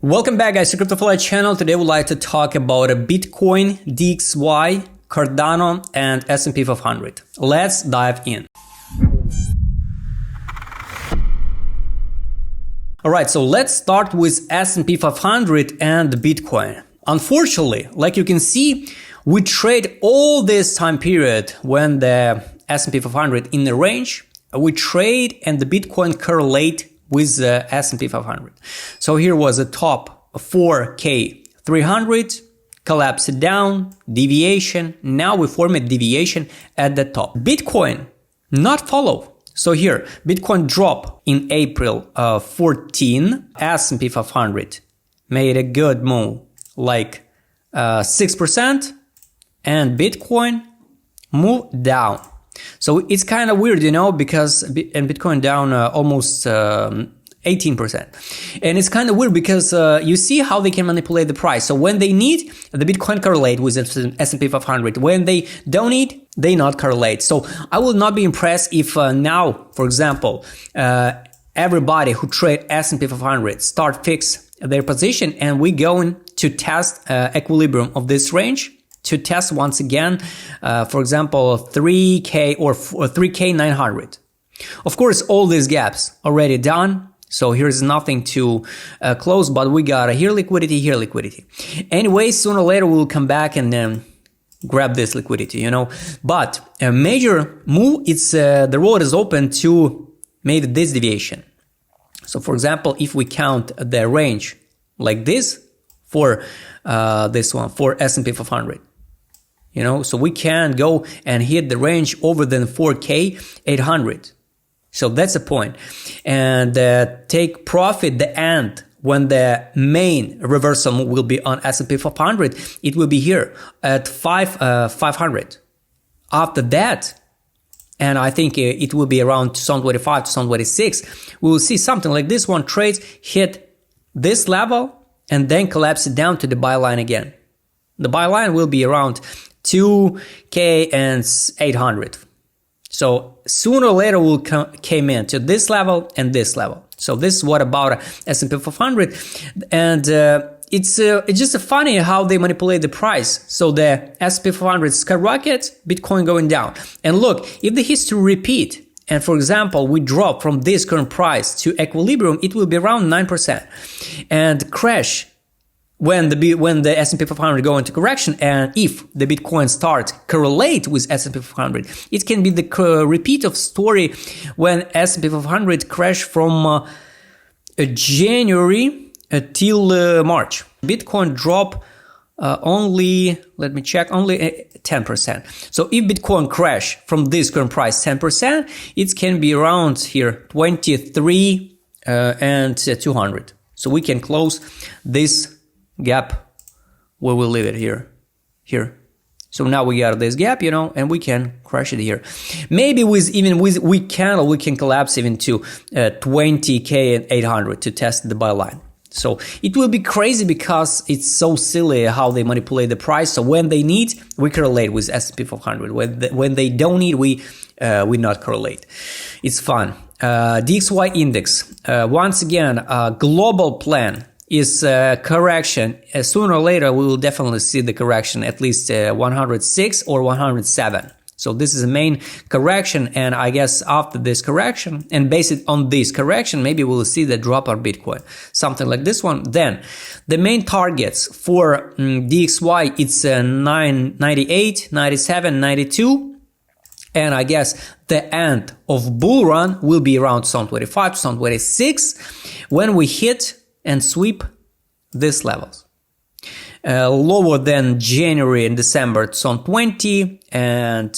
Welcome back, guys, to CryptoFly channel. Today we'd like to talk about a Bitcoin, DXY, Cardano, and S&P 500. Let's dive in. Alright, so let's start with S&P 500 and Bitcoin. Unfortunately, like you can see, we trade all this time period when the S&P 500 in the range, we trade and the Bitcoin correlate with the S&P 500. So here was a top 4K 300, collapsed down, deviation. Now we form a deviation at the top. Bitcoin not follow. So here, Bitcoin drop in April 14, S&P 500 made a good move, like 6%, and Bitcoin moved down. So it's kind of weird, you know, because Bitcoin down almost 18%. And it's kind of weird because you see how they can manipulate the price. So when they need, the Bitcoin correlate with S&P 500. When they don't need, they not correlate. So I will not be impressed if now, for example, everybody who trade S&P 500 start fix their position and we going to test equilibrium of this range. To test once again, for example, 3K or 3K 900. Of course, all these gaps already done. So here's nothing to close, but we got here liquidity, here liquidity. Anyway, sooner or later, we'll come back and grab this liquidity, you know. But a major move, it's the road is open to maybe this deviation. So for example, if we count the range like this for this one, for S&P 500. You know, so we can go and hit the range over than 4K 800. So that's the point. And take profit the end when the main reversal will be on S&P 500. It will be here at 500. After that, and I think it will be around 2025 to 2026, we will see something like this one trades hit this level and then collapse it down to the buy line again. The buy line will be around 2K and 800. So sooner or later we'll came in to this level and this level. So this is what about S&P 500, and it's just funny how they manipulate the price. So the S&P 500 skyrockets, Bitcoin going down. And look, if the history repeat, and for example we drop from this current price to equilibrium, it will be around 9%, and crash when the S&P 500 go into correction, and if the Bitcoin starts correlate with S&P 500, it can be the repeat of story when S&P 500 crash from January till March. Bitcoin drop only, let me check, only 10%. So if Bitcoin crash from this current price 10%, it can be around here 23 and 200. So we can close this gap. We will leave it here. So now we got this gap, you know, and we can crush it here. Maybe we can collapse even to 20K and 800 to test the buy line. So it will be crazy because it's so silly how they manipulate the price. So when they need, we correlate with S&P 500. When they don't need, we not correlate. It's fun. DXY index. Once again, global plan is correction. Sooner or later, we will definitely see the correction, at least 106 or 107. So this is a main correction, and I guess after this correction, and based on this correction, maybe we'll see the drop on Bitcoin, something like this one. Then the main targets for DXY, it's 98, 97, 92. And I guess the end of bull run will be around 2025 to 2026 when we hit and sweep these levels. Lower than January and December 2020, and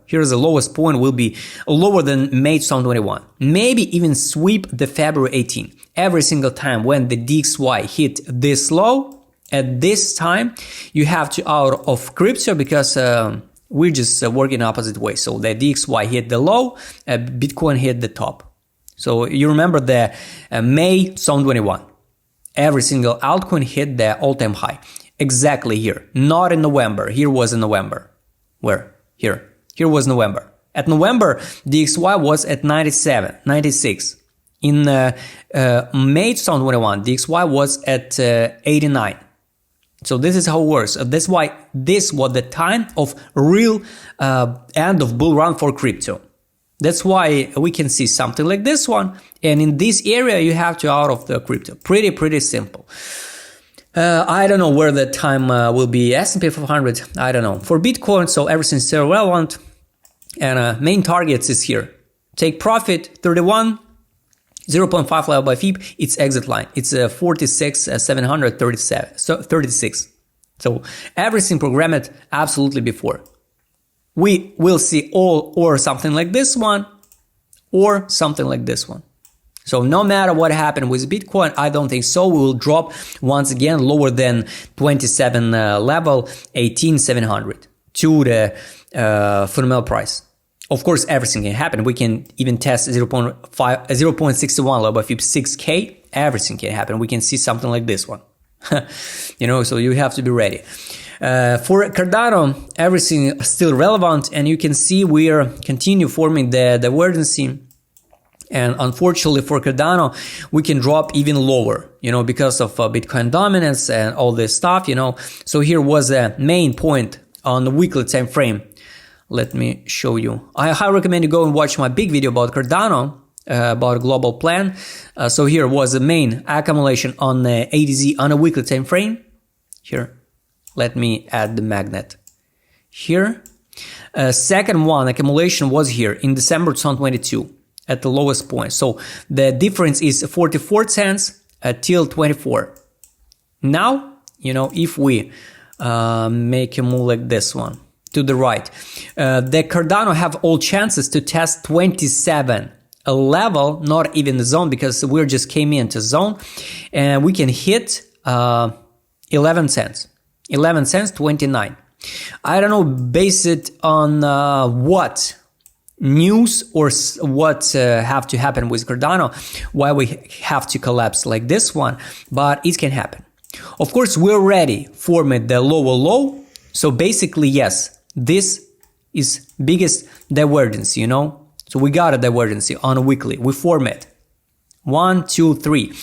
here's the lowest point will be lower than May 2021. Maybe even sweep the February 18. Every single time when the DXY hit this low, at this time, you have to out of crypto because we're just working opposite way. So the DXY hit the low, Bitcoin hit the top. So you remember the May 2021. Every single altcoin hit the all-time high. Exactly here. Not in November. Here was in November. Where? Here. Here was November. At November, DXY was at 97, 96. In May 2021, the XY was at 89. So this is how it works. That's why this was the time of real end of bull run for crypto. That's why we can see something like this one. And in this area, you have to out of the crypto. Pretty simple. I don't know where the time will be. S&P 500, I don't know. For Bitcoin, so everything's still relevant. And main targets is here. Take profit, 31. 0.5 level by FIB, its exit line. It's 46,737. So 36. So everything programmed absolutely before. We will see all or something like this one or something like this one. So no matter what happened with Bitcoin, I don't think so. We will drop once again lower than 27 level, 18,700 to the fundamental price. Of course, everything can happen. We can even test 0.61 level by FIB 6K. Everything can happen. We can see something like this one. So you have to be ready. For Cardano, everything is still relevant, and you can see we are continue forming the divergence. And unfortunately for Cardano, we can drop even lower, because of Bitcoin dominance and all this stuff, So here was a main point on the weekly time frame. Let me show you. I highly recommend you go and watch my big video about Cardano, about global plan. So here was the main accumulation on the ADZ on a weekly time frame. Here, let me add the magnet. Here, second one accumulation was here in December 2022 at the lowest point. So the difference is 44 cents till 24. Now, if we make a move like this one, to the right, the Cardano have all chances to test 27, a level, not even the zone, because we just came into zone, and we can hit 11 cents, 29. I don't know, base it on what news or what have to happen with Cardano, why we have to collapse like this one, but it can happen. Of course, we're ready for the lower low. So basically, yes, this is biggest divergence, So we got a divergence on a weekly. We form it. 1, 2, 3.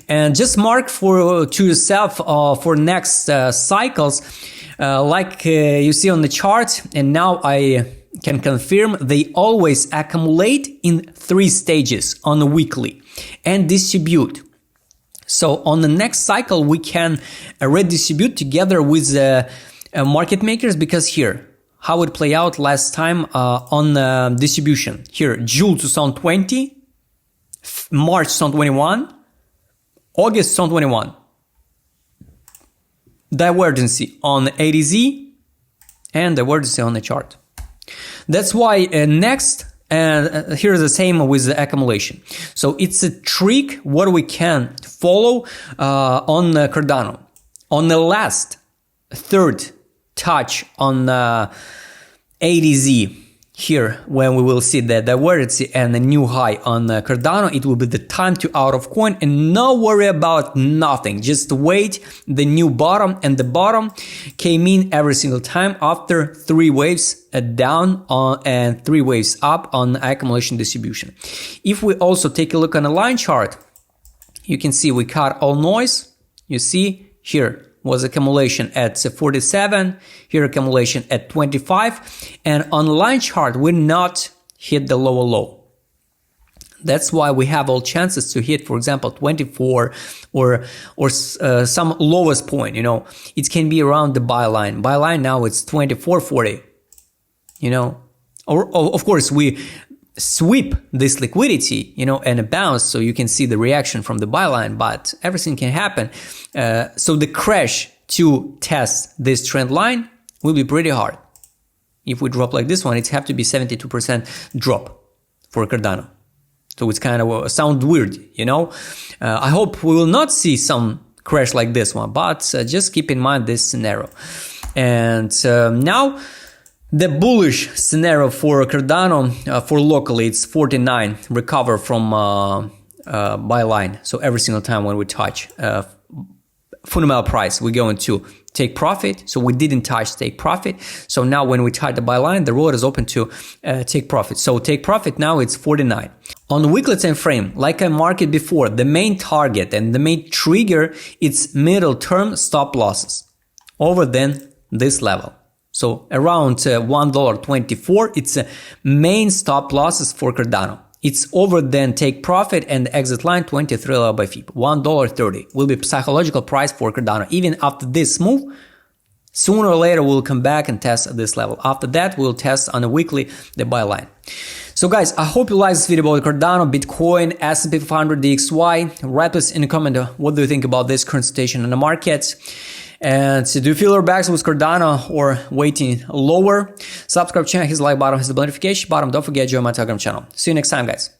And just mark to yourself for next cycles, like you see on the chart. And now I can confirm they always accumulate in 3 stages on a weekly and distribute. So on the next cycle, we can redistribute together with market makers, because here, how it play out last time on distribution. Here, June 2020, March 2021, August 2021. Divergence on ADZ and divergence on the chart. That's why next, and here's the same with the accumulation. So it's a trick what we can follow on Cardano. On the last third touch on ADZ here, when we will see the divergence and the new high on Cardano, it will be the time to out of coin, and no worry about nothing. Just wait the new bottom, and the bottom came in every single time after 3 waves down and 3 waves up on accumulation distribution. If we also take a look on the line chart, you can see we cut all noise. You see here was accumulation at 47, here accumulation at 25, and on line chart we not hit the lower low. That's why we have all chances to hit, for example, 24 or some lowest point. It can be around the buy line. Buy line now it's 24.40. Or of course we sweep this liquidity, and bounce, so you can see the reaction from the buy line, but everything can happen. So the crash to test this trend line will be pretty hard. If we drop like this one, it have to be 72% drop for Cardano. So it's kind of sound weird, I hope we will not see some crash like this one, but just keep in mind this scenario. And now the bullish scenario for Cardano, for locally, it's 49, recover from buy line. So every single time when we touch fundamental price, we're going to take profit. So we didn't touch take profit. So now when we touch the buy line, the road is open to take profit. So take profit now it's 49. On the weekly time frame, like I marked it before, the main target and the main trigger, it's middle term stop losses over than this level. So around $1.24, it's a main stop losses for Cardano. It's over than take profit and exit line 23 level by FIB. $1.30 will be psychological price for Cardano. Even after this move, sooner or later we'll come back and test this level. After that, we'll test on a weekly the buy line. So guys, I hope you liked this video about Cardano, Bitcoin, S&P 500, DXY. Write us in the comment what do you think about this current situation in the market. And do you feel your backs with Cardano or waiting lower? Subscribe channel, hit the like button, hit the notification button. Don't forget to join my Telegram channel. See you next time, guys.